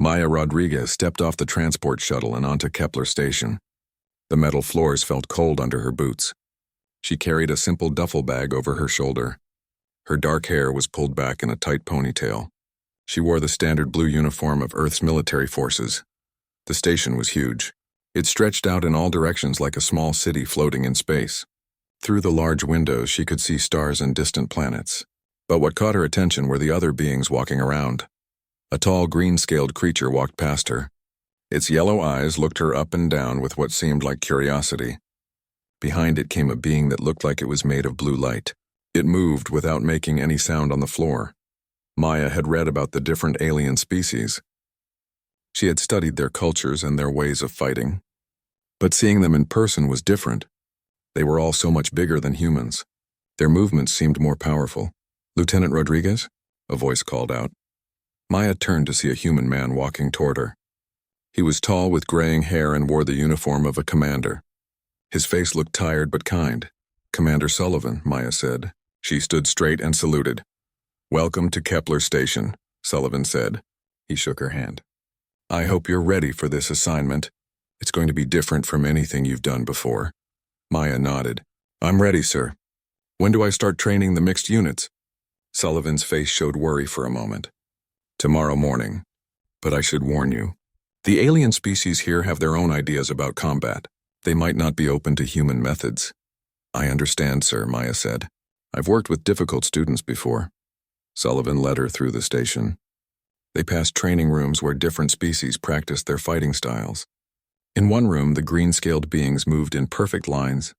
Maya Rodriguez stepped off the transport shuttle and onto Kepler Station. The metal floors felt cold under her boots. She carried a simple duffel bag over her shoulder. Her dark hair was pulled back in a tight ponytail. She wore the standard blue uniform of Earth's military forces. The station was huge. It stretched out in all directions like a small city floating in space. Through the large windows, she could see stars and distant planets. But what caught her attention were the other beings walking around. A tall, green-scaled creature walked past her. Its yellow eyes looked her up and down with what seemed like curiosity. Behind it came a being that looked like it was made of blue light. It moved without making any sound on the floor. Maya had read about the different alien species. She had studied their cultures and their ways of fighting. But seeing them in person was different. They were all so much bigger than humans. Their movements seemed more powerful. "Lieutenant Rodriguez?" a voice called out. Maya turned to see a human man walking toward her. He was tall with graying hair and wore the uniform of a commander. His face looked tired but kind. "Commander Sullivan," Maya said. She stood straight and saluted. "Welcome to Kepler Station," Sullivan said. He shook her hand. "I hope you're ready for this assignment. It's going to be different from anything you've done before." Maya nodded. "I'm ready, sir." "When do I start training the mixed units?" Sullivan's face showed worry for a moment. "Tomorrow morning. But I should warn you. The alien species here have their own ideas about combat. They might not be open to human methods." "I understand, sir," Maya said. "I've worked with difficult students before." Sullivan led her through the station. They passed training rooms where different species practiced their fighting styles. In one room, the green-scaled beings moved in perfect lines.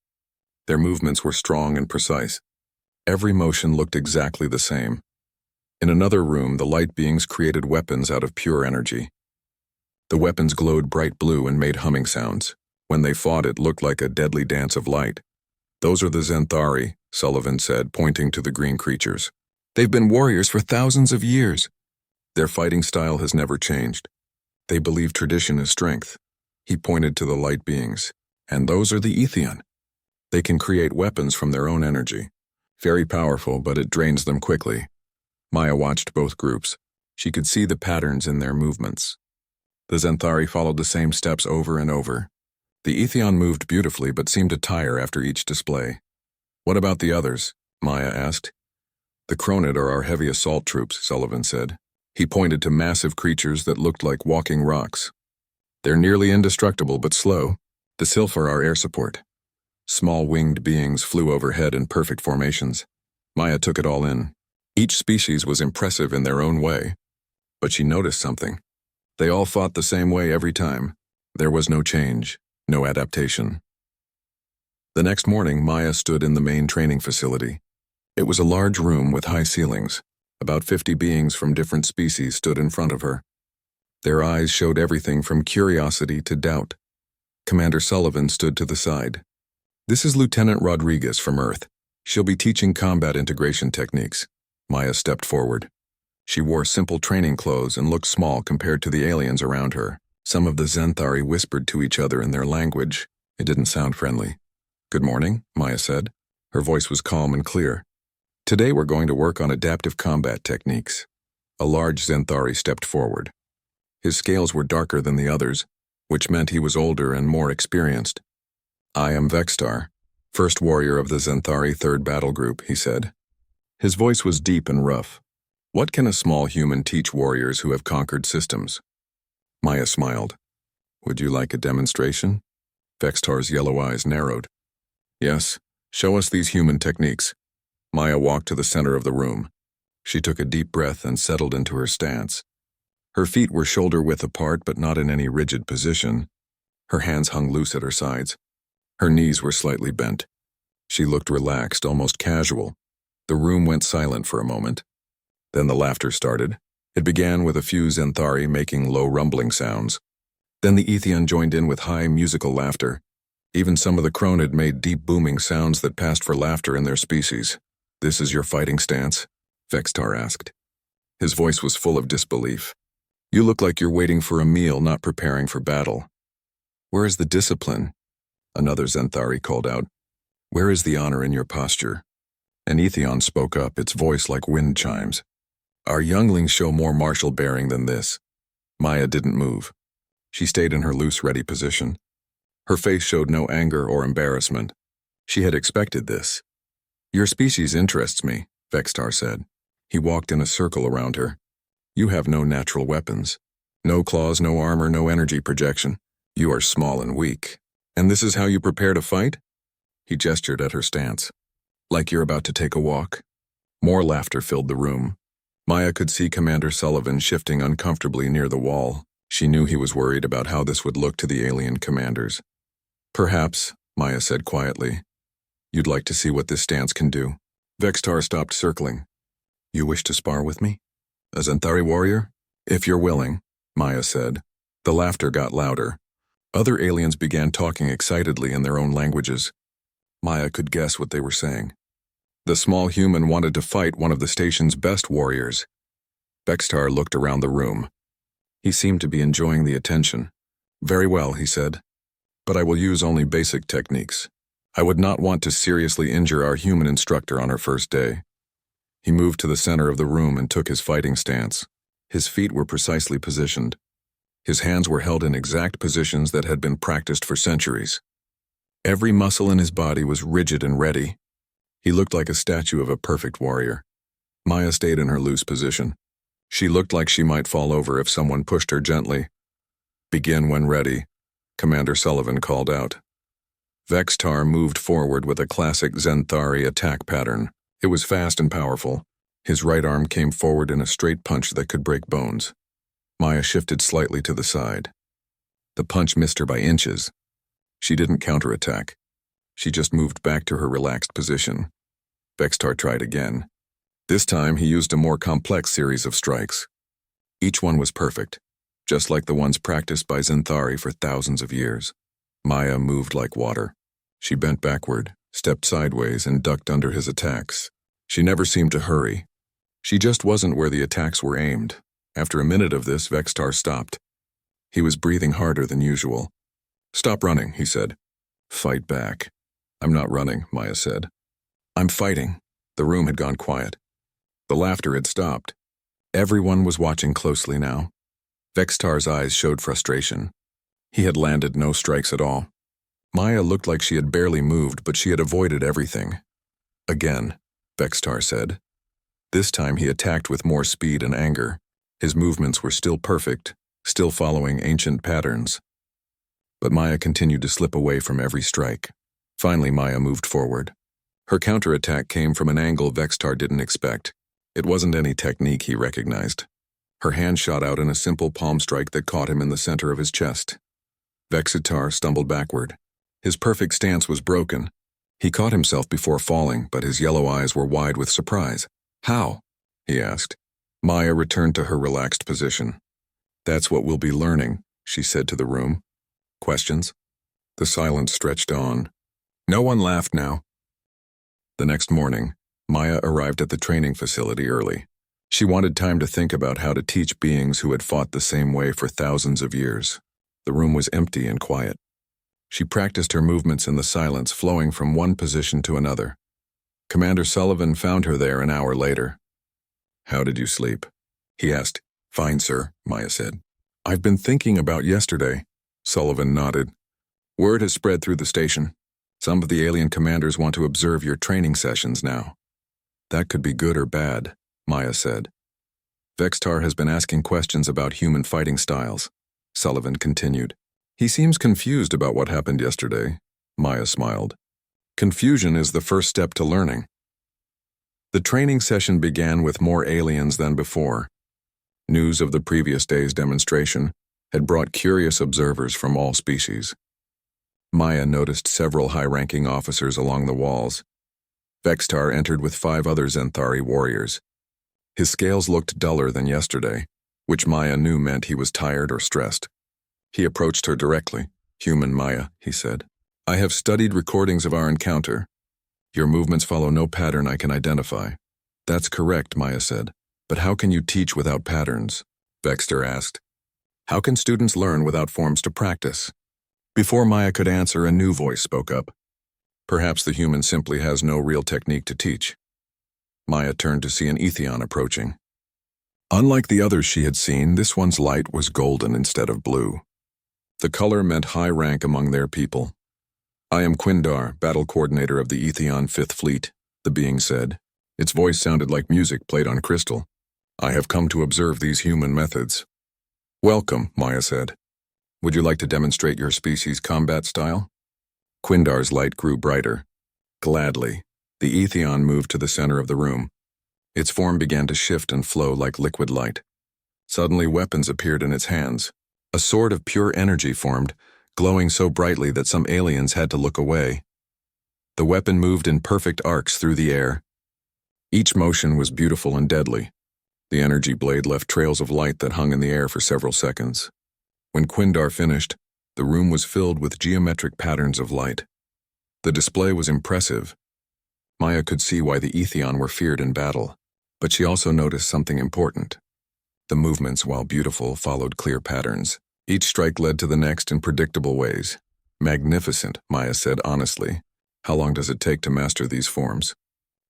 Their movements were strong and precise. Every motion looked exactly the same. In another room, the light beings created weapons out of pure energy. The weapons glowed bright blue and made humming sounds. When they fought, it looked like a deadly dance of light. "Those are the Zenthari," Sullivan said, pointing to the green creatures. "They've been warriors for thousands of years. Their fighting style has never changed. They believe tradition is strength." He pointed to the light beings. "And those are the Etheon. They can create weapons from their own energy. Very powerful, but it drains them quickly." Maya watched both groups. She could see the patterns in their movements. The Zenthari followed the same steps over and over. The Etheon moved beautifully but seemed to tire after each display. "What about the others?" Maya asked. "The Kronid are our heavy assault troops," Sullivan said. He pointed to massive creatures that looked like walking rocks. "They're nearly indestructible but slow. The Sylph are our air support." Small winged beings flew overhead in perfect formations. Maya took it all in. Each species was impressive in their own way. But she noticed something. They all fought the same way every time. There was no change, no adaptation. The next morning, Maya stood in the main training facility. It was a large room with high ceilings. About 50 beings from different species stood in front of her. Their eyes showed everything from curiosity to doubt. Commander Sullivan stood to the side. "This is Lieutenant Rodriguez from Earth. She'll be teaching combat integration techniques." Maya stepped forward. She wore simple training clothes and looked small compared to the aliens around her. Some of the Zenthari whispered to each other in their language. It didn't sound friendly. "Good morning," Maya said. Her voice was calm and clear. "Today we're going to work on adaptive combat techniques." A large Zenthari stepped forward. His scales were darker than the others, which meant he was older and more experienced. "I am Vextar, first warrior of the Zenthari 3rd Battle Group," he said. His voice was deep and rough. "What can a small human teach warriors who have conquered systems?" Maya smiled. "Would you like a demonstration?" Vextar's yellow eyes narrowed. "Yes, show us these human techniques." Maya walked to the center of the room. She took a deep breath and settled into her stance. Her feet were shoulder-width apart but not in any rigid position. Her hands hung loose at her sides. Her knees were slightly bent. She looked relaxed, almost casual. The room went silent for a moment. Then the laughter started. It began with a few Zenthari making low rumbling sounds. Then the Etheon joined in with high musical laughter. Even some of the Kronid made deep booming sounds that passed for laughter in their species. "This is your fighting stance?" Vextar asked. His voice was full of disbelief. "You look like you're waiting for a meal, not preparing for battle." "Where is the discipline?" Another Zenthari called out. "Where is the honor in your posture?" An Etheon spoke up, its voice like wind chimes. "Our younglings show more martial bearing than this." Maya didn't move. She stayed in her loose, ready position. Her face showed no anger or embarrassment. She had expected this. "Your species interests me," Vextar said. He walked in a circle around her. "You have no natural weapons. No claws, no armor, no energy projection. You are small and weak. And this is how you prepare to fight?" He gestured at her stance. "Like you're about to take a walk?" More laughter filled the room. Maya could see Commander Sullivan shifting uncomfortably near the wall. She knew he was worried about how this would look to the alien commanders. "Perhaps," Maya said quietly, "you'd like to see what this stance can do." Vextar stopped circling. "You wish to spar with me? A Xanthari warrior?" "If you're willing," Maya said. The laughter got louder. Other aliens began talking excitedly in their own languages. Maya could guess what they were saying. The small human wanted to fight one of the station's best warriors. Vextar looked around the room. He seemed to be enjoying the attention. "Very well," he said. "But I will use only basic techniques. I would not want to seriously injure our human instructor on her first day." He moved to the center of the room and took his fighting stance. His feet were precisely positioned. His hands were held in exact positions that had been practiced for centuries. Every muscle in his body was rigid and ready. He looked like a statue of a perfect warrior. Maya stayed in her loose position. She looked like she might fall over if someone pushed her gently. "Begin when ready," Commander Sullivan called out. Vextar moved forward with a classic Xanthari attack pattern. It was fast and powerful. His right arm came forward in a straight punch that could break bones. Maya shifted slightly to the side. The punch missed her by inches. She didn't counterattack. She just moved back to her relaxed position. Vextar tried again. This time he used a more complex series of strikes. Each one was perfect, just like the ones practiced by Xanthari for thousands of years. Maya moved like water. She bent backward, stepped sideways, and ducked under his attacks. She never seemed to hurry. She just wasn't where the attacks were aimed. After a minute of this, Vextar stopped. He was breathing harder than usual. "Stop running," he said. "Fight back." "I'm not running," Maya said. "I'm fighting." The room had gone quiet. The laughter had stopped. Everyone was watching closely now. Vextar's eyes showed frustration. He had landed no strikes at all. Maya looked like she had barely moved, but she had avoided everything. "Again," Vextar said. This time he attacked with more speed and anger. His movements were still perfect, still following ancient patterns. But Maya continued to slip away from every strike. Finally, Maya moved forward. Her counterattack came from an angle Vextar didn't expect. It wasn't any technique he recognized. Her hand shot out in a simple palm strike that caught him in the center of his chest. Vextar stumbled backward. His perfect stance was broken. He caught himself before falling, but his yellow eyes were wide with surprise. "How?" he asked. Maya returned to her relaxed position. "That's what we'll be learning," she said to the room. "Questions?" The silence stretched on. No one laughed now. The next morning, Maya arrived at the training facility early. She wanted time to think about how to teach beings who had fought the same way for thousands of years. The room was empty and quiet. She practiced her movements in the silence, flowing from one position to another. Commander Sullivan found her there an hour later. "How did you sleep?" he asked. "Fine, sir," Maya said. "I've been thinking about yesterday." Sullivan nodded. "Word has spread through the station. Some of the alien commanders want to observe your training sessions now." "That could be good or bad," Maya said. "Vextar has been asking questions about human fighting styles," Sullivan continued. "He seems confused about what happened yesterday." Maya smiled. "Confusion is the first step to learning." The training session began with more aliens than before. News of the previous day's demonstration had brought curious observers from all species. Maya noticed several high-ranking officers along the walls. Vextar entered with 5 other Xanthari warriors. His scales looked duller than yesterday, which Maya knew meant he was tired or stressed. He approached her directly. "Human Maya," he said. "I have studied recordings of our encounter. Your movements follow no pattern I can identify." "That's correct," Maya said. "But how can you teach without patterns?" Vextar asked. "How can students learn without forms to practice?" Before Maya could answer, a new voice spoke up. "Perhaps the human simply has no real technique to teach." Maya turned to see an Etheon approaching. Unlike the others she had seen, this one's light was golden instead of blue. The color meant high rank among their people. "I am Quindar, battle coordinator of the Etheon 5th Fleet," the being said. Its voice sounded like music played on crystal. "I have come to observe these human methods." "Welcome," Maya said. "Would you like to demonstrate your species' combat style?" Quindar's light grew brighter. Gladly, the Etheon moved to the center of the room. Its form began to shift and flow like liquid light. Suddenly weapons appeared in its hands. A sword of pure energy formed, glowing so brightly that some aliens had to look away. The weapon moved in perfect arcs through the air. Each motion was beautiful and deadly. The energy blade left trails of light that hung in the air for several seconds. When Quindar finished, the room was filled with geometric patterns of light. The display was impressive. Maya could see why the Etheon were feared in battle, but she also noticed something important. The movements, while beautiful, followed clear patterns. Each strike led to the next in predictable ways. "Magnificent," Maya said honestly. "How long does it take to master these forms?"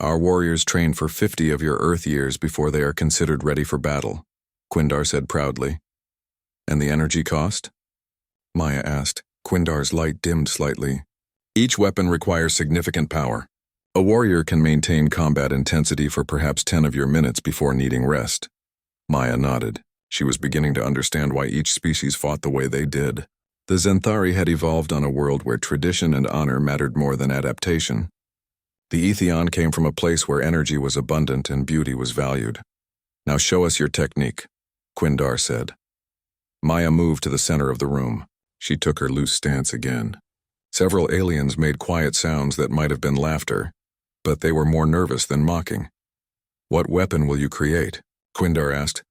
"Our warriors train for 50 of your Earth years before they are considered ready for battle," Quindar said proudly. "And the energy cost?" Maya asked. Quindar's light dimmed slightly. "Each weapon requires significant power. A warrior can maintain combat intensity for perhaps 10 of your minutes before needing rest." Maya nodded. She was beginning to understand why each species fought the way they did. The Zenthari had evolved on a world where tradition and honor mattered more than adaptation. The Etheon came from a place where energy was abundant and beauty was valued. "Now show us your technique," Quindar said. Maya moved to the center of the room. She took her loose stance again. Several aliens made quiet sounds that might have been laughter, but they were more nervous than mocking. "What weapon will you create?" Quindar asked.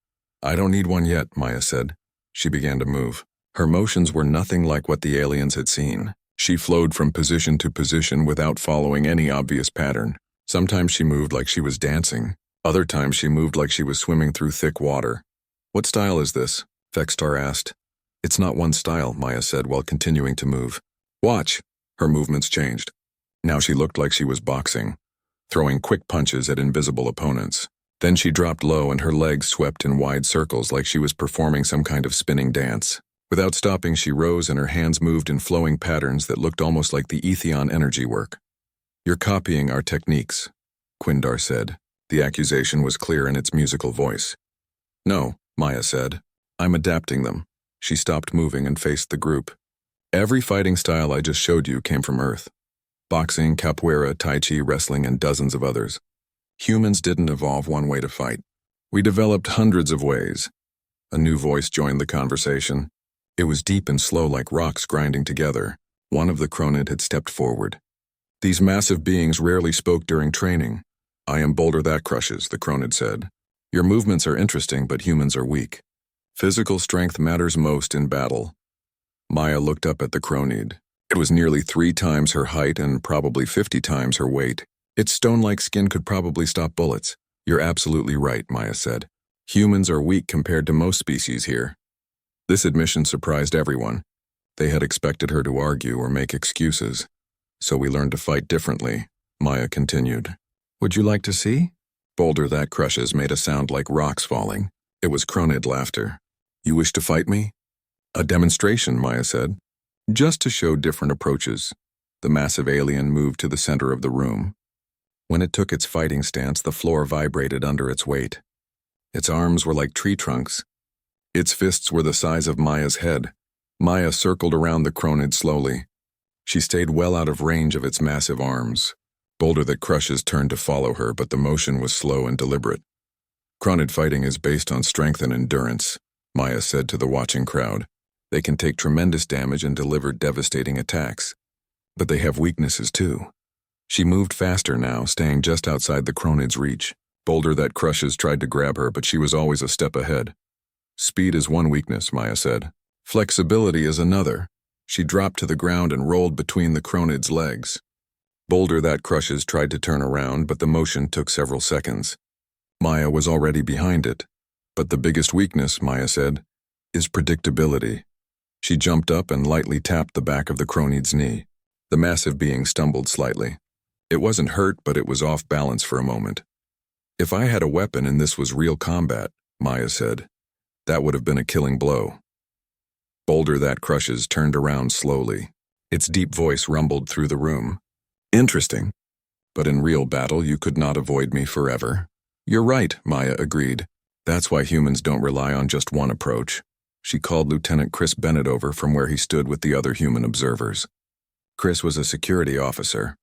"I don't need one yet," Maya said. She began to move. Her motions were nothing like what the aliens had seen. She flowed from position to position without following any obvious pattern. Sometimes she moved like she was dancing. Other times she moved like she was swimming through thick water. "What style is this?" Vextar asked. "It's not one style," Maya said while continuing to move. "Watch." Her movements changed. Now she looked like she was boxing, throwing quick punches at invisible opponents. Then she dropped low and her legs swept in wide circles like she was performing some kind of spinning dance. Without stopping, she rose and her hands moved in flowing patterns that looked almost like the Etheon energy work. "You're copying our techniques," Quindar said. The accusation was clear in its musical voice. "No," Maya said. "I'm adapting them." She stopped moving and faced the group. "Every fighting style I just showed you came from Earth. Boxing, capoeira, tai chi, wrestling, and dozens of others. Humans didn't evolve one way to fight. We developed hundreds of ways." A new voice joined the conversation. It was deep and slow like rocks grinding together. One of the Cronid had stepped forward. "These massive beings rarely spoke during training. I am Boulder That Crushes," the Cronid said. "Your movements are interesting, but humans are weak. Physical strength matters most in battle." Maya looked up at the Cronid. It was nearly 3 times her height and probably 50 times her weight. Its stone-like skin could probably stop bullets. "You're absolutely right," Maya said. "Humans are weak compared to most species here." This admission surprised everyone. They had expected her to argue or make excuses. "So we learned to fight differently," Maya continued. "Would you like to see?" Boulder That Crushes made a sound like rocks falling. It was Cronid laughter. "You wish to fight me?" "A demonstration," Maya said. "Just to show different approaches." The massive alien moved to the center of the room. When it took its fighting stance, the floor vibrated under its weight. Its arms were like tree trunks. Its fists were the size of Maya's head. Maya circled around the Cronid slowly. She stayed well out of range of its massive arms. Boulder That Crushes turned to follow her, but the motion was slow and deliberate. "Cronid fighting is based on strength and endurance," Maya said to the watching crowd. "They can take tremendous damage and deliver devastating attacks. But they have weaknesses too." She moved faster now, staying just outside the Cronid's reach. Boulder That Crushes tried to grab her, but she was always a step ahead. "Speed is one weakness," Maya said. "Flexibility is another." She dropped to the ground and rolled between the Cronid's legs. Boulder That Crushes tried to turn around, but the motion took several seconds. Maya was already behind it. "But the biggest weakness," Maya said, "is predictability." She jumped up and lightly tapped the back of the Cronid's knee. The massive being stumbled slightly. It wasn't hurt, but it was off balance for a moment. "If I had a weapon and this was real combat," Maya said. That would have been a killing blow. Boulder that crushes turned around slowly. Its deep voice rumbled through the room. Interesting. But in real battle, you could not avoid me forever. You're right, Maya agreed. That's why humans don't rely on just one approach. She called Lieutenant Chris Bennett over from where he stood with the other human observers. Chris was a security officer,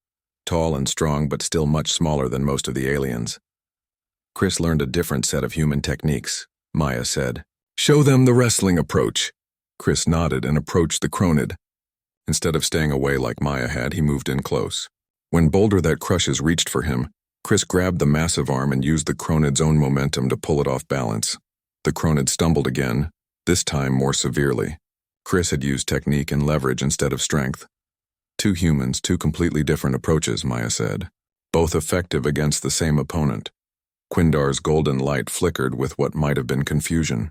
tall and strong but still much smaller than most of the aliens. Chris learned a different set of human techniques, Maya said. Show them the wrestling approach. Chris nodded and approached the Cronid. Instead of staying away like Maya had, he moved in close. When Boulder that crushes reached for him, Chris grabbed the massive arm and used the Cronid's own momentum to pull it off balance. The Cronid stumbled again, this time more severely. Chris had used technique and leverage instead of strength. Two humans, two completely different approaches, Maya said. Both effective against the same opponent. Quindar's golden light flickered with what might have been confusion.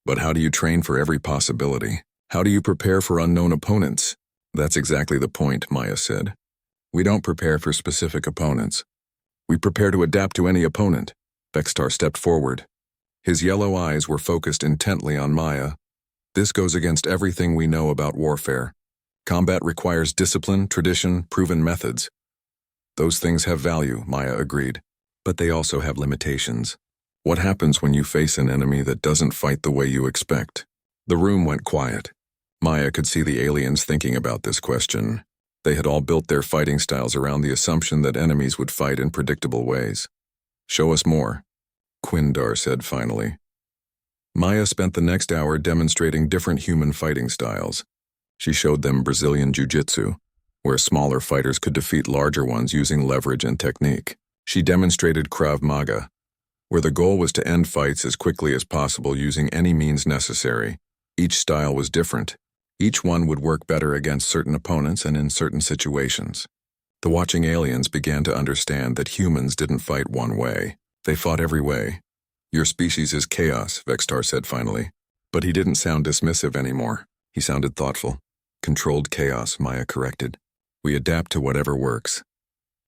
But how do you train for every possibility? How do you prepare for unknown opponents? That's exactly the point, Maya said. We don't prepare for specific opponents. We prepare to adapt to any opponent. Vextar stepped forward. His yellow eyes were focused intently on Maya. This goes against everything we know about warfare. Combat requires discipline, tradition, proven methods. Those things have value, Maya agreed. But they also have limitations. What happens when you face an enemy that doesn't fight the way you expect? The room went quiet. Maya could see the aliens thinking about this question. They had all built their fighting styles around the assumption that enemies would fight in predictable ways. Show us more, Quindar said finally. Maya spent the next hour demonstrating different human fighting styles. She showed them Brazilian Jiu-Jitsu, where smaller fighters could defeat larger ones using leverage and technique. She demonstrated Krav Maga, where the goal was to end fights as quickly as possible using any means necessary. Each style was different. Each one would work better against certain opponents and in certain situations. The watching aliens began to understand that humans didn't fight one way. They fought every way. Your species is chaos, Vextar said finally. But he didn't sound dismissive anymore. He sounded thoughtful. Controlled chaos, Maya corrected. We adapt to whatever works.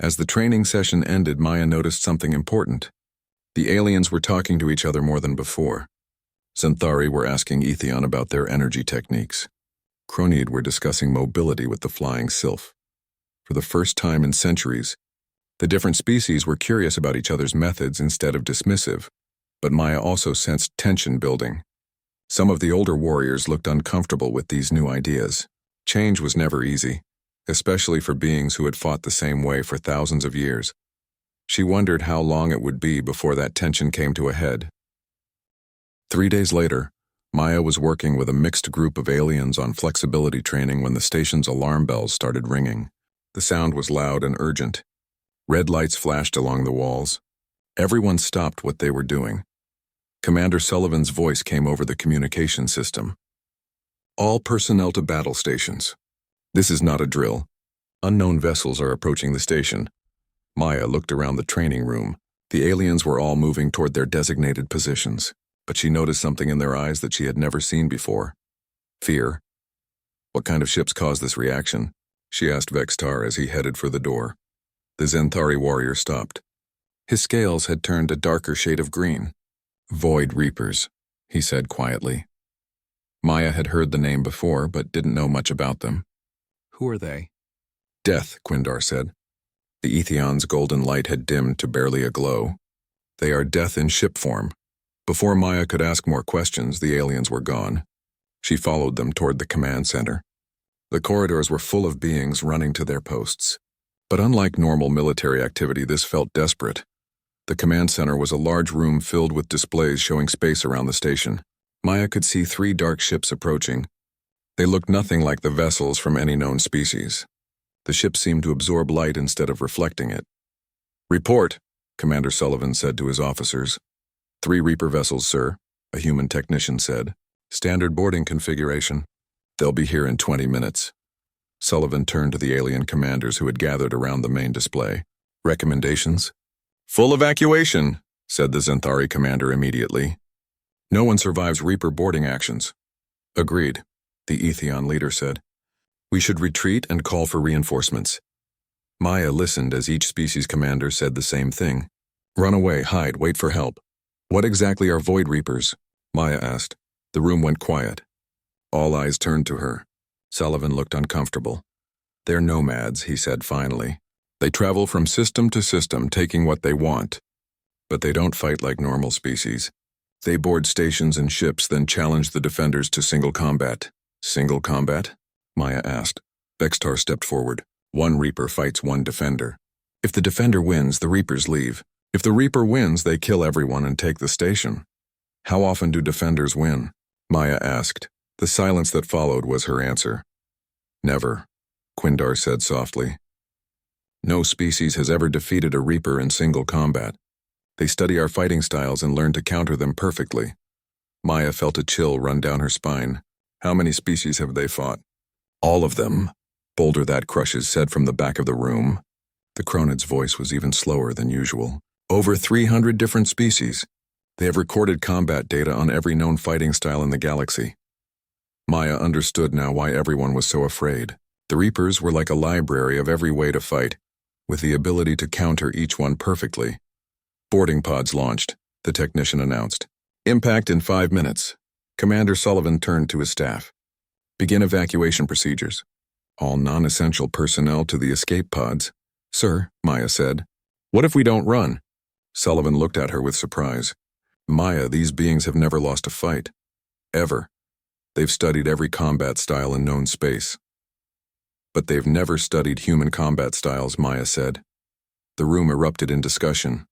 As the training session ended, Maya noticed something important. The aliens were talking to each other more than before. Xanthari were asking Etheon about their energy techniques. Cronid were discussing mobility with the flying sylph. For the first time in centuries, the different species were curious about each other's methods instead of dismissive, but Maya also sensed tension building. Some of the older warriors looked uncomfortable with these new ideas. Change was never easy, especially for beings who had fought the same way for thousands of years. She wondered how long it would be before that tension came to a head. 3 days later, Maya was working with a mixed group of aliens on flexibility training when the station's alarm bells started ringing. The sound was loud and urgent. Red lights flashed along the walls. Everyone stopped what they were doing. Commander Sullivan's voice came over the communication system. All personnel to battle stations. This is not a drill. Unknown vessels are approaching the station. Maya looked around the training room. The aliens were all moving toward their designated positions, but she noticed something in their eyes that she had never seen before. Fear. What kind of ships caused this reaction? She asked Vextar as he headed for the door. The Xanthari warrior stopped. His scales had turned a darker shade of green. Void Reapers, he said quietly. Maya had heard the name before, but didn't know much about them. Who are they? Death, Quindar said. The Etheon's golden light had dimmed to barely a glow. They are death in ship form. Before Maya could ask more questions, the aliens were gone. She followed them toward the command center. The corridors were full of beings running to their posts. But unlike normal military activity, this felt desperate. The command center was a large room filled with displays showing space around the station. Maya could see 3 dark ships approaching. They looked nothing like the vessels from any known species. The ships seemed to absorb light instead of reflecting it. Report, Commander Sullivan said to his officers. 3 Reaper vessels, sir, a human technician said. Standard boarding configuration. They'll be here in 20 minutes. Sullivan turned to the alien commanders who had gathered around the main display. Recommendations? Full evacuation, said the Xanthari commander immediately. No one survives Reaper boarding actions. Agreed, the Etheon leader said. We should retreat and call for reinforcements. Maya listened as each species commander said the same thing. Run away, hide, wait for help. What exactly are Void Reapers? Maya asked. The room went quiet. All eyes turned to her. Sullivan looked uncomfortable. They're nomads, he said finally. They travel from system to system, taking what they want. But they don't fight like normal species. They board stations and ships, then challenge the defenders to single combat. Single combat? Maya asked. Vextar stepped forward. One Reaper fights one defender. If the defender wins, the Reapers leave. If the Reaper wins, they kill everyone and take the station. How often do defenders win? Maya asked. The silence that followed was her answer. Never, Quindar said softly. No species has ever defeated a Reaper in single combat. They study our fighting styles and learn to counter them perfectly. Maya felt a chill run down her spine. How many species have they fought? All of them, Boulder That Crushes said from the back of the room. The Cronid's voice was even slower than usual. Over 300 different species. They have recorded combat data on every known fighting style in the galaxy. Maya understood now why everyone was so afraid. The Reapers were like a library of every way to fight, with the ability to counter each one perfectly. Boarding pods launched, the technician announced. Impact in 5 minutes. Commander Sullivan turned to his staff. Begin evacuation procedures. All non-essential personnel to the escape pods. Sir, Maya said. What if we don't run? Sullivan looked at her with surprise. Maya, these beings have never lost a fight. Ever. They've studied every combat style in known space. But they've never studied human combat styles, Maya said. The room erupted in discussion.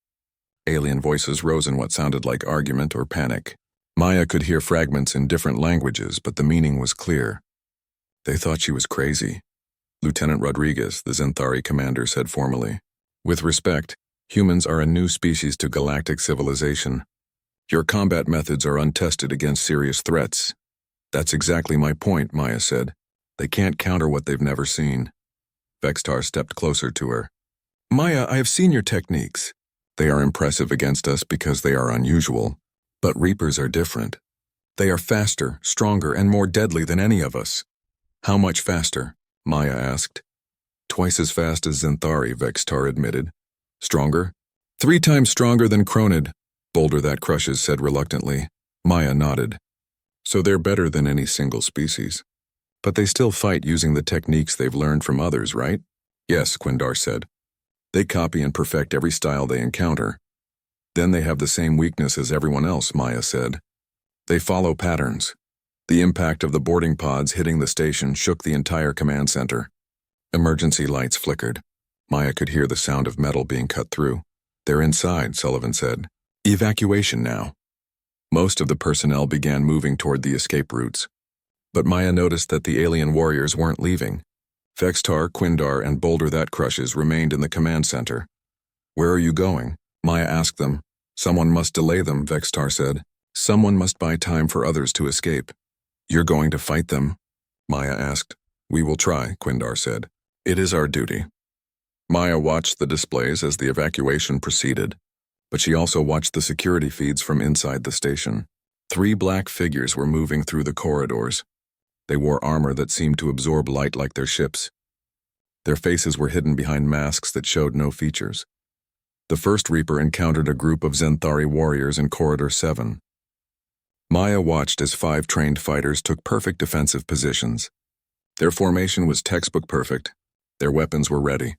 Alien voices rose in what sounded like argument or panic. Maya could hear fragments in different languages, but the meaning was clear. They thought she was crazy. Lieutenant Rodriguez, the Zenthari commander, said formally. With respect, humans are a new species to galactic civilization. Your combat methods are untested against serious threats. That's exactly my point, Maya said. They can't counter what they've never seen. Vextar stepped closer to her. Maya, I have seen your techniques. They are impressive against us because they are unusual. But Reapers are different. They are faster, stronger, and more deadly than any of us. How much faster? Maya asked. Twice as fast as Zenthari, Vextar admitted. Stronger? 3 times stronger than Cronid, Boulder That Crushes said reluctantly. Maya nodded. So they're better than any single species. But they still fight using the techniques they've learned from others, right? Yes, Quindar said. They copy and perfect every style they encounter. Then they have the same weakness as everyone else, Maya said. They follow patterns. The impact of the boarding pods hitting the station shook the entire command center. Emergency lights flickered. Maya could hear the sound of metal being cut through. They're inside, Sullivan said. Evacuation now. Most of the personnel began moving toward the escape routes. But Maya noticed that the alien warriors weren't leaving. Vextar, Quindar, and Boulder That Crushes remained in the command center. Where are you going? Maya asked them. Someone must delay them, Vextar said. Someone must buy time for others to escape. You're going to fight them? Maya asked. We will try, Quindar said. It is our duty. Maya watched the displays as the evacuation proceeded, but she also watched the security feeds from inside the station. 3 black figures were moving through the corridors. They wore armor that seemed to absorb light like their ships. Their faces were hidden behind masks that showed no features. The first Reaper encountered a group of Zenthari warriors in Corridor 7. Maya watched as 5 trained fighters took perfect defensive positions. Their formation was textbook perfect. Their weapons were ready.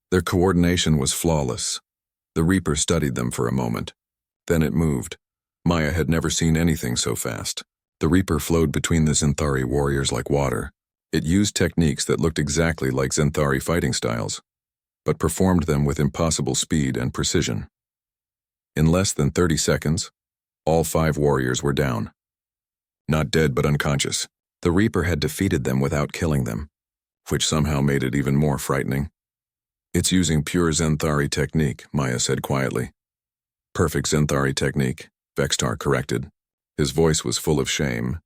Their coordination was flawless. The Reaper studied them for a moment. Then it moved. Maya had never seen anything so fast. The Reaper flowed between the Zenthari warriors like water. It used techniques that looked exactly like Zenthari fighting styles, but performed them with impossible speed and precision. In less than 30 seconds, all 5 warriors were down. Not dead but unconscious. The Reaper had defeated them without killing them, which somehow made it even more frightening. It's using pure Zenthari technique, Maya said quietly. Perfect Zenthari technique, Vextar corrected. His voice was full of shame.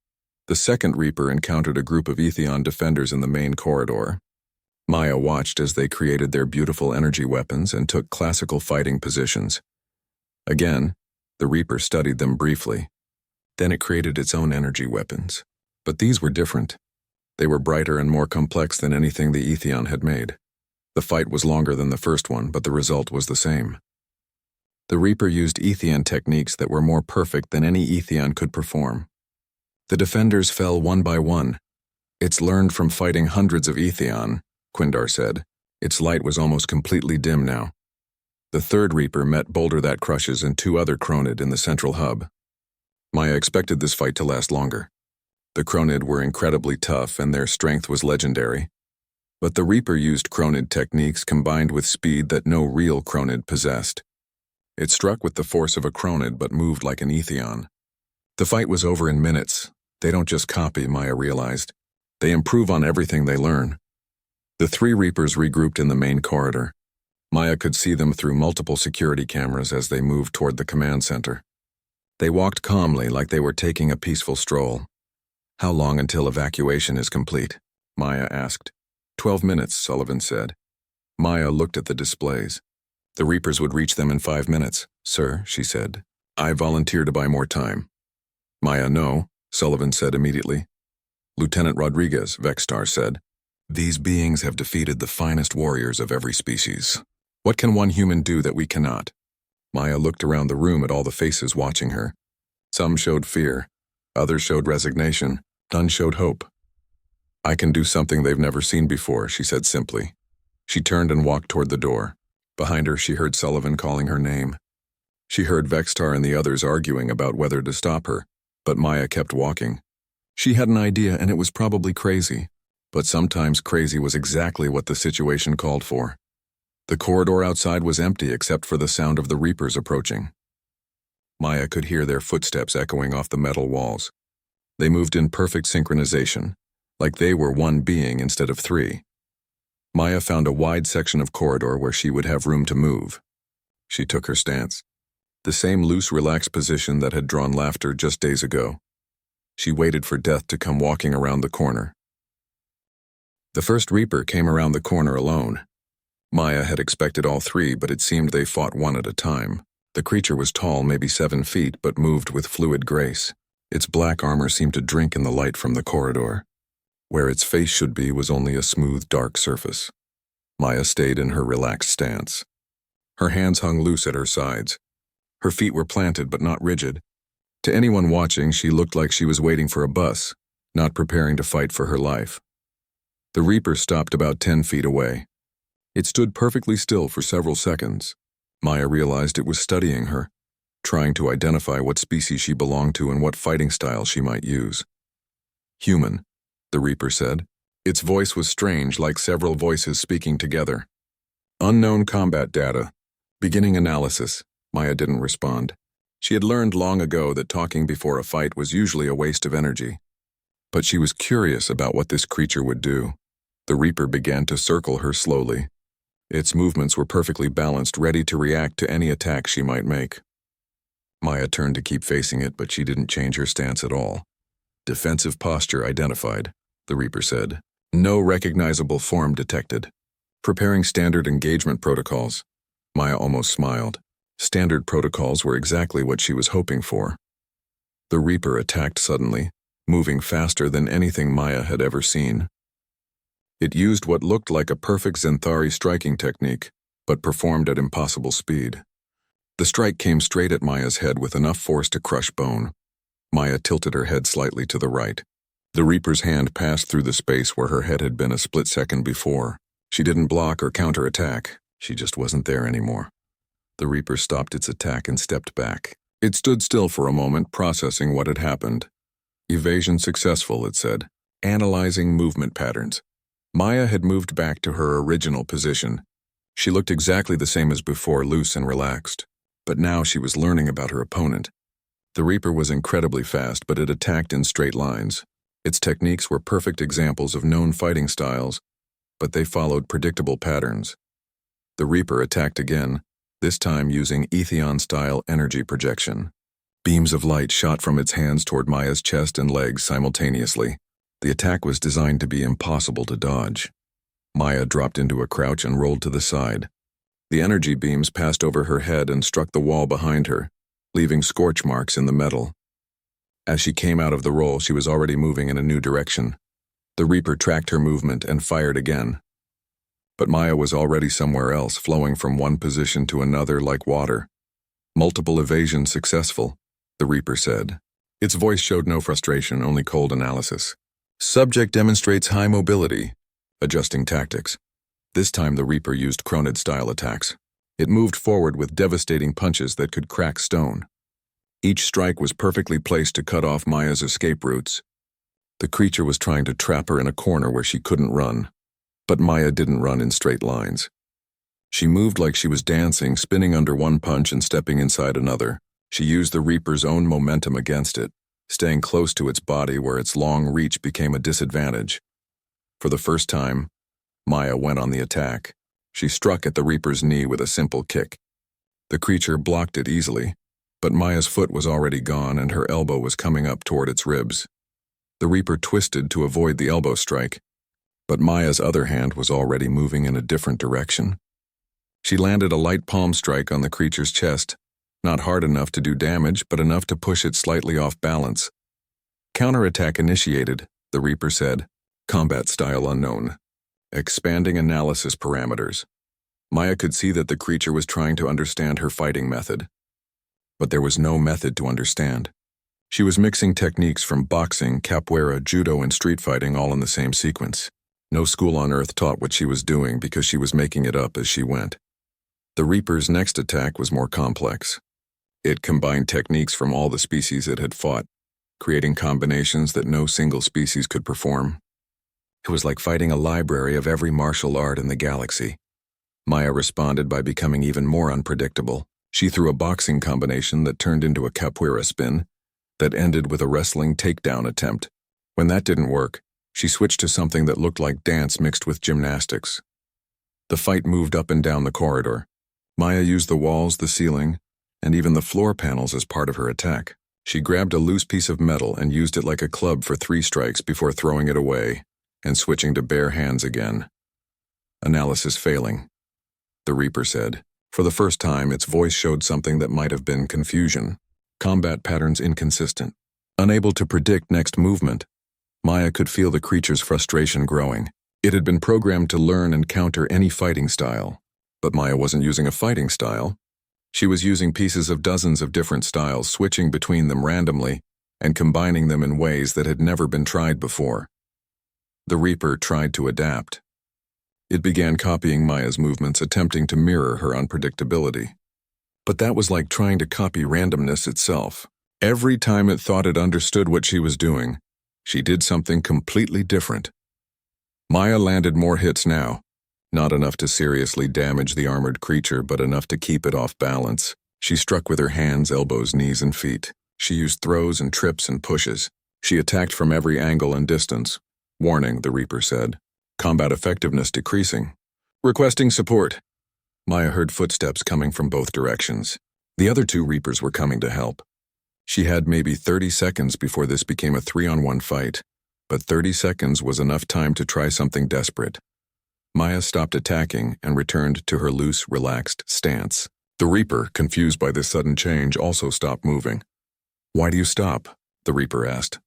The second Reaper encountered a group of Etheon defenders in the main corridor. Maya watched as they created their beautiful energy weapons and took classical fighting positions. Again, the Reaper studied them briefly. Then it created its own energy weapons. But these were different. They were brighter and more complex than anything the Etheon had made. The fight was longer than the first one, but the result was the same. The Reaper used Ethian techniques that were more perfect than any Ethian could perform. The defenders fell one by one. It's learned from fighting hundreds of Ethian, Quindar said. Its light was almost completely dim now. The third Reaper met Boulder That Crushes and two other Cronid in the central hub. Maya expected this fight to last longer. The Cronid were incredibly tough and their strength was legendary. But the Reaper used Cronid techniques combined with speed that no real Cronid possessed. It struck with the force of a Cronid but moved like an Ethian. The fight was over in minutes. They don't just copy, Maya realized. They improve on everything they learn. The three Reapers regrouped in the main corridor. Maya could see them through multiple security cameras as they moved toward the command center. They walked calmly like they were taking a peaceful stroll. How long until evacuation is complete? Maya asked. 12 minutes, Sullivan said. Maya looked at the displays. The Reapers would reach them in 5 minutes. Sir, she said. I volunteer to buy more time. Maya, no, Sullivan said immediately. Lieutenant Rodriguez, Vextar said. These beings have defeated the finest warriors of every species. What can one human do that we cannot? Maya looked around the room at all the faces watching her. Some showed fear. Others showed resignation. None showed hope. I can do something they've never seen before, she said simply. She turned and walked toward the door. Behind her, she heard Sullivan calling her name. She heard Vextar and the others arguing about whether to stop her, but Maya kept walking. She had an idea, and it was probably crazy, but sometimes crazy was exactly what the situation called for. The corridor outside was empty except for the sound of the Reapers approaching. Maya could hear their footsteps echoing off the metal walls. They moved in perfect synchronization, like they were one being instead of three. Maya found a wide section of corridor where she would have room to move. She took her stance. The same loose, relaxed position that had drawn laughter just days ago. She waited for death to come walking around the corner. The first Reaper came around the corner alone. Maya had expected all three, but it seemed they fought one at a time. The creature was tall, maybe 7 feet, but moved with fluid grace. Its black armor seemed to drink in the light from the corridor. Where its face should be was only a smooth, dark surface. Maya stayed in her relaxed stance. Her hands hung loose at her sides. Her feet were planted but not rigid. To anyone watching, she looked like she was waiting for a bus, not preparing to fight for her life. The Reaper stopped about 10 feet away. It stood perfectly still for several seconds. Maya realized it was studying her, trying to identify what species she belonged to and what fighting style she might use. Human, the Reaper said. Its voice was strange, like several voices speaking together. Unknown combat data. Beginning analysis. Maya didn't respond. She had learned long ago that talking before a fight was usually a waste of energy. But she was curious about what this creature would do. The Reaper began to circle her slowly. Its movements were perfectly balanced, ready to react to any attack she might make. Maya turned to keep facing it, but she didn't change her stance at all. Defensive posture identified, the Reaper said. No recognizable form detected. Preparing standard engagement protocols. Maya almost smiled. Standard protocols were exactly what she was hoping for. The Reaper attacked suddenly, moving faster than anything Maya had ever seen. It used what looked like a perfect Zenthari striking technique, but performed at impossible speed. The strike came straight at Maya's head with enough force to crush bone. Maya tilted her head slightly to the right. The Reaper's hand passed through the space where her head had been a split second before. She didn't block or counterattack. She just wasn't there anymore. The Reaper stopped its attack and stepped back. It stood still for a moment, processing what had happened. Evasion successful, it said. Analyzing movement patterns. Maya had moved back to her original position. She looked exactly the same as before, loose and relaxed. But now she was learning about her opponent. The Reaper was incredibly fast, but it attacked in straight lines. Its techniques were perfect examples of known fighting styles, but they followed predictable patterns. The Reaper attacked again, this time using Ethion-style energy projection. Beams of light shot from its hands toward Maya's chest and legs simultaneously. The attack was designed to be impossible to dodge. Maya dropped into a crouch and rolled to the side. The energy beams passed over her head and struck the wall behind her, leaving scorch marks in the metal. As she came out of the roll, she was already moving in a new direction. The Reaper tracked her movement and fired again. But Maya was already somewhere else, flowing from one position to another like water. Multiple evasions successful, the Reaper said. Its voice showed no frustration, only cold analysis. Subject demonstrates high mobility. Adjusting tactics. This time the Reaper used Cronid-style attacks. It moved forward with devastating punches that could crack stone. Each strike was perfectly placed to cut off Maya's escape routes. The creature was trying to trap her in a corner where she couldn't run. But Maya didn't run in straight lines. She moved like she was dancing, spinning under one punch and stepping inside another. She used the Reaper's own momentum against it, staying close to its body where its long reach became a disadvantage. For the first time, Maya went on the attack. She struck at the Reaper's knee with a simple kick. The creature blocked it easily, but Maya's foot was already gone and her elbow was coming up toward its ribs. The Reaper twisted to avoid the elbow strike, but Maya's other hand was already moving in a different direction. She landed a light palm strike on the creature's chest, not hard enough to do damage, but enough to push it slightly off balance. Counterattack initiated, the Reaper said. Combat style unknown. Expanding analysis parameters. Maya could see that the creature was trying to understand her fighting method. But there was no method to understand. She was mixing techniques from boxing, capoeira, judo, and street fighting all in the same sequence. No school on Earth taught what she was doing because she was making it up as she went. The Reaper's next attack was more complex. It combined techniques from all the species it had fought, creating combinations that no single species could perform. It was like fighting a library of every martial art in the galaxy. Maya responded by becoming even more unpredictable. She threw a boxing combination that turned into a capoeira spin, that ended with a wrestling takedown attempt. When that didn't work, she switched to something that looked like dance mixed with gymnastics. The fight moved up and down the corridor. Maya used the walls, the ceiling, and even the floor panels as part of her attack. She grabbed a loose piece of metal and used it like a club for 3 strikes before throwing it away and switching to bare hands again. Analysis failing, the Reaper said. For the first time, its voice showed something that might have been confusion. Combat patterns inconsistent. Unable to predict next movement, Maya could feel the creature's frustration growing. It had been programmed to learn and counter any fighting style. But Maya wasn't using a fighting style. She was using pieces of dozens of different styles, switching between them randomly and combining them in ways that had never been tried before. The Reaper tried to adapt. It began copying Maya's movements, attempting to mirror her unpredictability. But that was like trying to copy randomness itself. Every time it thought it understood what she was doing, she did something completely different. Maya landed more hits now. Not enough to seriously damage the armored creature, but enough to keep it off balance. She struck with her hands, elbows, knees, and feet. She used throws and trips and pushes. She attacked from every angle and distance. Warning, the Reaper said. Combat effectiveness decreasing. Requesting support. Maya heard footsteps coming from both directions. The other 2 Reapers were coming to help. She had maybe 30 seconds before this became a 3-on-1 fight, but 30 seconds was enough time to try something desperate. Maya stopped attacking and returned to her loose, relaxed stance. The Reaper, confused by this sudden change, also stopped moving. Why do you stop? The Reaper asked.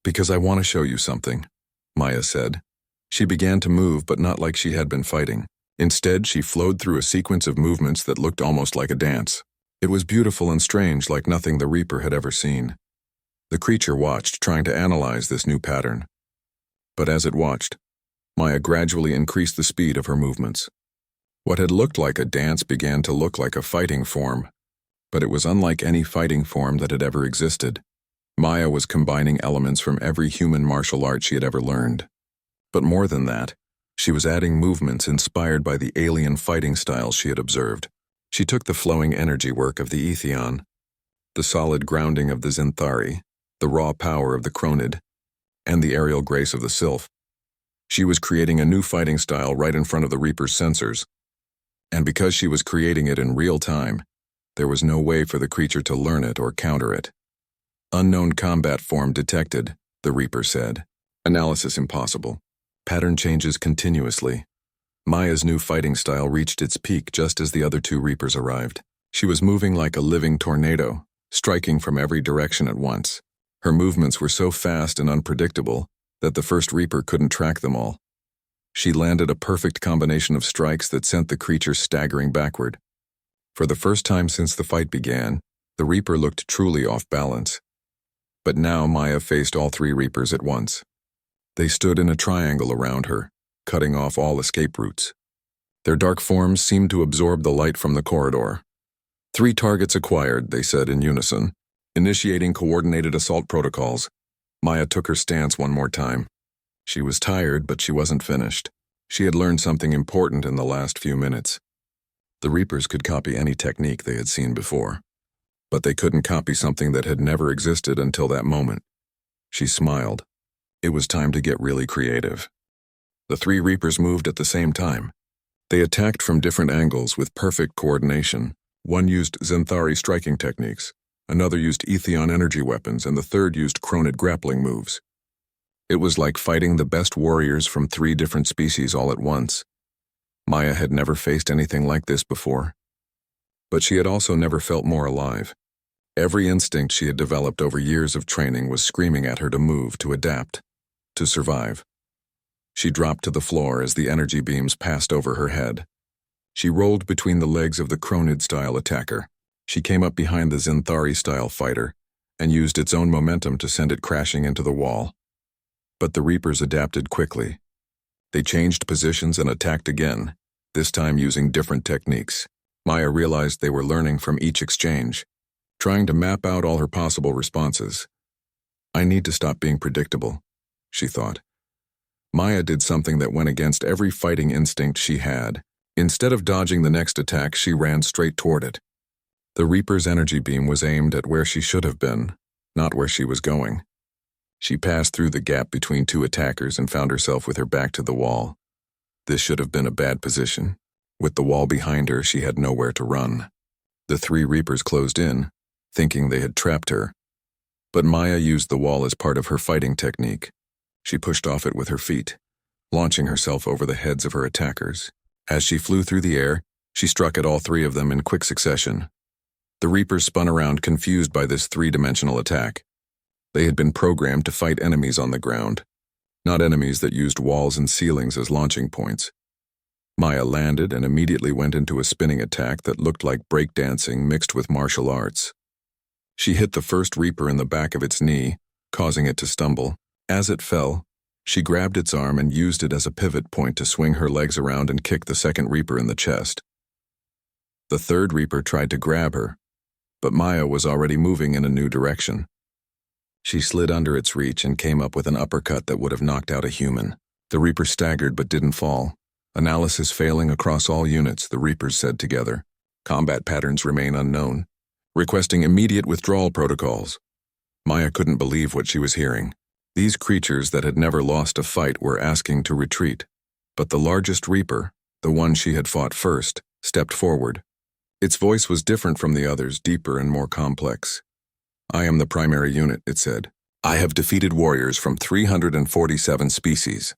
Because I want to show you something, Maya said. She began to move, but not like she had been fighting. Instead, she flowed through a sequence of movements that looked almost like a dance. It was beautiful and strange, like nothing the Reaper had ever seen. The creature watched, trying to analyze this new pattern. But as it watched, Maya gradually increased the speed of her movements. What had looked like a dance began to look like a fighting form, but it was unlike any fighting form that had ever existed. Maya was combining elements from every human martial art she had ever learned. But more than that, she was adding movements inspired by the alien fighting styles she had observed. She took the flowing energy work of the Etheon, the solid grounding of the Zinthari, the raw power of the Cronid, and the aerial grace of the Sylph. She was creating a new fighting style right in front of the Reaper's sensors. And because she was creating it in real time, there was no way for the creature to learn it or counter it. Unknown combat form detected, the Reaper said. Analysis impossible. Pattern changes continuously. Maya's new fighting style reached its peak just as the other 2 Reapers arrived. She was moving like a living tornado, striking from every direction at once. Her movements were so fast and unpredictable that the first Reaper couldn't track them all. She landed a perfect combination of strikes that sent the creature staggering backward. For the first time since the fight began, the Reaper looked truly off balance. But now Maya faced all three Reapers at once. They stood in a triangle around her, cutting off all escape routes. Their dark forms seemed to absorb the light from the corridor. 3 targets acquired, they said in unison, initiating coordinated assault protocols. Maya took her stance one more time. She was tired, but she wasn't finished. She had learned something important in the last few minutes. The Reapers could copy any technique they had seen before, but they couldn't copy something that had never existed until that moment. She smiled. It was time to get really creative. The 3 Reapers moved at the same time. They attacked from different angles with perfect coordination. One used Zenthari striking techniques, another used Etheon energy weapons, and the third used Chronid grappling moves. It was like fighting the best warriors from 3 different species all at once. Maya had never faced anything like this before. But she had also never felt more alive. Every instinct she had developed over years of training was screaming at her to move, to adapt, to survive. She dropped to the floor as the energy beams passed over her head. She rolled between the legs of the Chronid-style attacker. She came up behind the Zenthari-style fighter and used its own momentum to send it crashing into the wall. But the Reapers adapted quickly. They changed positions and attacked again, this time using different techniques. Maya realized they were learning from each exchange, trying to map out all her possible responses. I need to stop being predictable, she thought. Maya did something that went against every fighting instinct she had. Instead of dodging the next attack, she ran straight toward it. The Reaper's energy beam was aimed at where she should have been, not where she was going. She passed through the gap between 2 attackers and found herself with her back to the wall. This should have been a bad position. With the wall behind her, she had nowhere to run. The 3 Reapers closed in, thinking they had trapped her. But Maya used the wall as part of her fighting technique. She pushed off it with her feet, launching herself over the heads of her attackers. As she flew through the air, she struck at all 3 of them in quick succession. The Reapers spun around, confused by this 3-dimensional attack. They had been programmed to fight enemies on the ground, not enemies that used walls and ceilings as launching points. Maya landed and immediately went into a spinning attack that looked like breakdancing mixed with martial arts. She hit the first Reaper in the back of its knee, causing it to stumble. As it fell, she grabbed its arm and used it as a pivot point to swing her legs around and kick the second Reaper in the chest. The third Reaper tried to grab her, but Maya was already moving in a new direction. She slid under its reach and came up with an uppercut that would have knocked out a human. The Reaper staggered but didn't fall. Analysis failing across all units, the Reapers said together. Combat patterns remain unknown. Requesting immediate withdrawal protocols. Maya couldn't believe what she was hearing. These creatures that had never lost a fight were asking to retreat. But the largest Reaper, the one she had fought first, stepped forward. Its voice was different from the others, deeper and more complex. I am the primary unit, it said. I have defeated warriors from 347 species.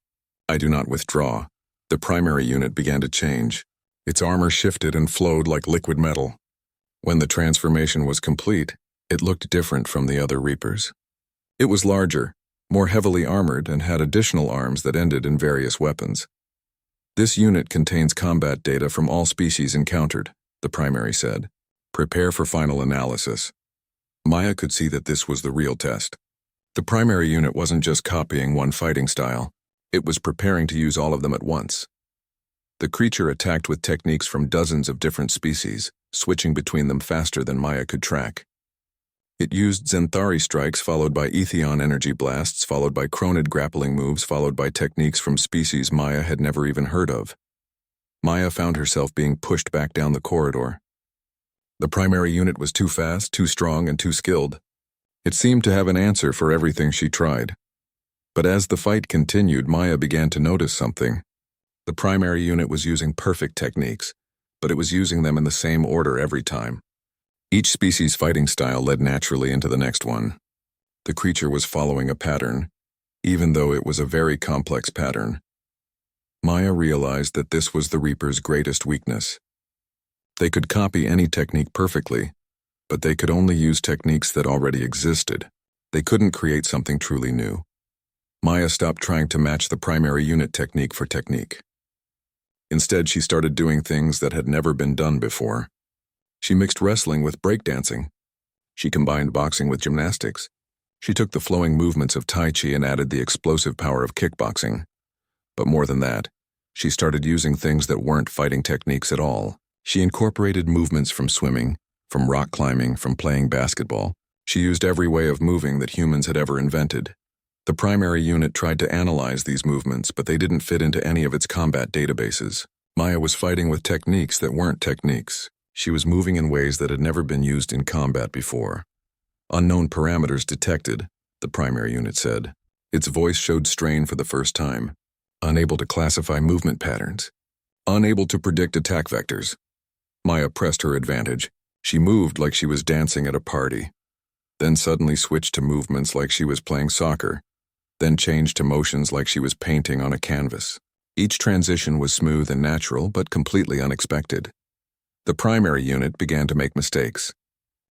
I do not withdraw. The primary unit began to change. Its armor shifted and flowed like liquid metal. When the transformation was complete, it looked different from the other Reapers. It was larger, more heavily armored, and had additional arms that ended in various weapons. This unit contains combat data from all species encountered, the primary said. Prepare for final analysis. Maya could see that this was the real test. The primary unit wasn't just copying one fighting style, it was preparing to use all of them at once. The creature attacked with techniques from dozens of different species, switching between them faster than Maya could track. It used Zenthari strikes followed by Etheon energy blasts, followed by Chronid grappling moves, followed by techniques from species Maya had never even heard of. Maya found herself being pushed back down the corridor. The primary unit was too fast, too strong, and too skilled. It seemed to have an answer for everything she tried. But as the fight continued, Maya began to notice something. The primary unit was using perfect techniques, but it was using them in the same order every time. Each species' fighting style led naturally into the next one. The creature was following a pattern, even though it was a very complex pattern. Maya realized that this was the Reaper's greatest weakness. They could copy any technique perfectly, but they could only use techniques that already existed. They couldn't create something truly new. Maya stopped trying to match the primary unit technique for technique. Instead, she started doing things that had never been done before. She mixed wrestling with breakdancing. She combined boxing with gymnastics. She took the flowing movements of Tai Chi and added the explosive power of kickboxing. But more than that, she started using things that weren't fighting techniques at all. She incorporated movements from swimming, from rock climbing, from playing basketball. She used every way of moving that humans had ever invented. The primary unit tried to analyze these movements, but they didn't fit into any of its combat databases. Maya was fighting with techniques that weren't techniques. She was moving in ways that had never been used in combat before. Unknown parameters detected, the primary unit said. Its voice showed strain for the first time. Unable to classify movement patterns. Unable to predict attack vectors. Maya pressed her advantage. She moved like she was dancing at a party. Then suddenly switched to movements like she was playing soccer. Then changed to motions like she was painting on a canvas. Each transition was smooth and natural, but completely unexpected. The primary unit began to make mistakes.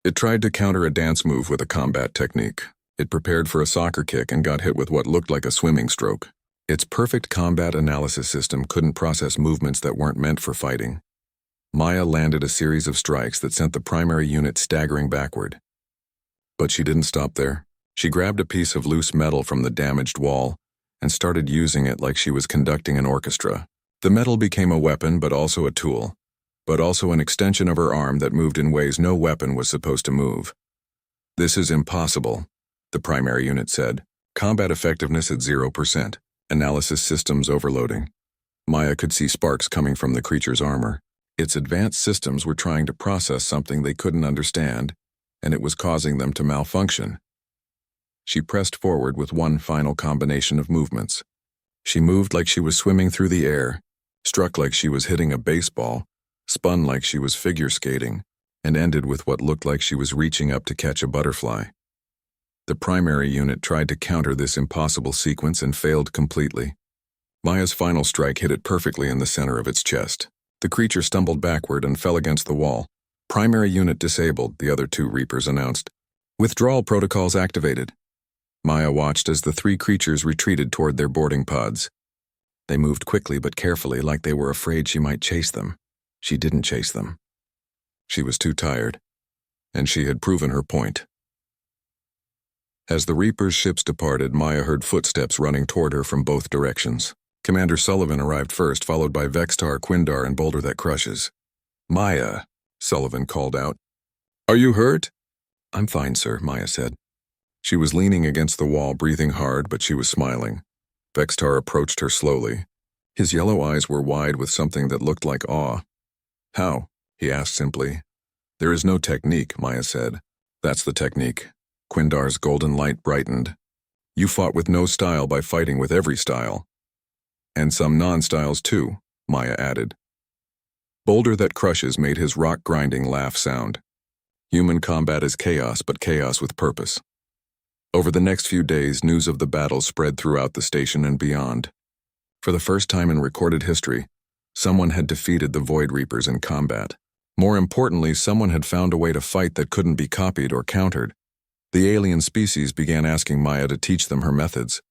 It tried to counter a dance move with a combat technique. It prepared for a soccer kick and got hit with what looked like a swimming stroke. Its perfect combat analysis system couldn't process movements that weren't meant for fighting. Maya landed a series of strikes that sent the primary unit staggering backward. But she didn't stop there. She grabbed a piece of loose metal from the damaged wall and started using it like she was conducting an orchestra. The metal became a weapon, but also a tool, but also an extension of her arm that moved in ways no weapon was supposed to move. "This is impossible," the primary unit said. "Combat effectiveness at 0%. Analysis systems overloading." Maya could see sparks coming from the creature's armor. Its advanced systems were trying to process something they couldn't understand, and it was causing them to malfunction. She pressed forward with one final combination of movements. She moved like she was swimming through the air, struck like she was hitting a baseball, spun like she was figure skating, and ended with what looked like she was reaching up to catch a butterfly. The primary unit tried to counter this impossible sequence and failed completely. Maya's final strike hit it perfectly in the center of its chest. The creature stumbled backward and fell against the wall. "Primary unit disabled," the other two Reapers announced. "Withdrawal protocols activated." Maya watched as the three creatures retreated toward their boarding pods. They moved quickly but carefully, like they were afraid she might chase them. She didn't chase them. She was too tired, and she had proven her point. As the Reapers' ships departed, Maya heard footsteps running toward her from both directions. Commander Sullivan arrived first, followed by Vextar, Quindar, and Boulder That Crushes. "Maya," Sullivan called out. "Are you hurt?" "I'm fine, sir," Maya said. She was leaning against the wall, breathing hard, but she was smiling. Vextar approached her slowly. His yellow eyes were wide with something that looked like awe. "How?" he asked simply. "There is no technique," Maya said. "That's the technique." Quindar's golden light brightened. "You fought with no style by fighting with every style." "And some non-styles too," Maya added. Boulder That Crushes made his rock-grinding laugh sound. "Human combat is chaos, but chaos with purpose." Over the next few days, news of the battle spread throughout the station and beyond. For the first time in recorded history, someone had defeated the Void Reapers in combat. More importantly, someone had found a way to fight that couldn't be copied or countered. The alien species began asking Maya to teach them her methods.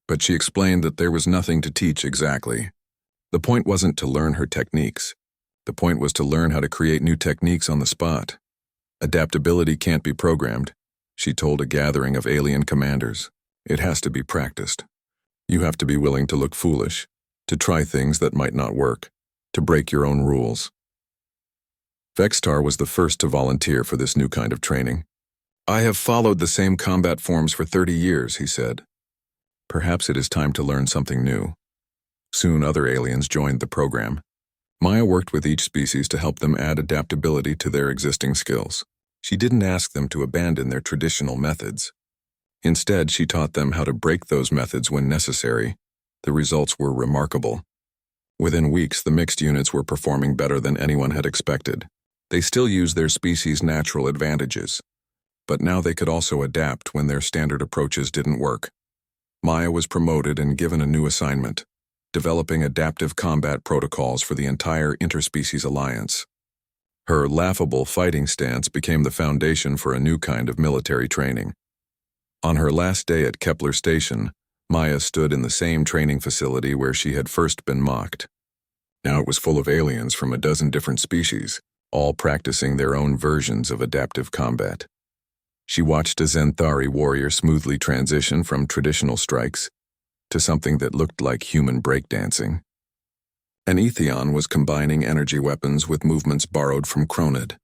But she explained that there was nothing to teach exactly. The point wasn't to learn her techniques. The point was to learn how to create new techniques on the spot. "Adaptability can't be programmed," she told a gathering of alien commanders. "It has to be practiced. You have to be willing to look foolish, to try things that might not work, to break your own rules." Vextar was the first to volunteer for this new kind of training. "I have followed the same combat forms for 30 years, he said. "Perhaps it is time to learn something new." Soon other aliens joined the program. Maya worked with each species to help them add adaptability to their existing skills. She didn't ask them to abandon their traditional methods. Instead, she taught them how to break those methods when necessary. The results were remarkable. Within weeks, the mixed units were performing better than anyone had expected. They still used their species' natural advantages, but now they could also adapt when their standard approaches didn't work. Maya was promoted and given a new assignment: developing adaptive combat protocols for the entire interspecies alliance. Her laughable fighting stance became the foundation for a new kind of military training. On her last day at Kepler Station, Maya stood in the same training facility where she had first been mocked. Now it was full of aliens from a dozen different species. all practicing their own versions of adaptive combat. She watched a Zenthari warrior smoothly transition from traditional strikes to something that looked like human breakdancing. An Etheon was combining energy weapons with movements borrowed from Chronid,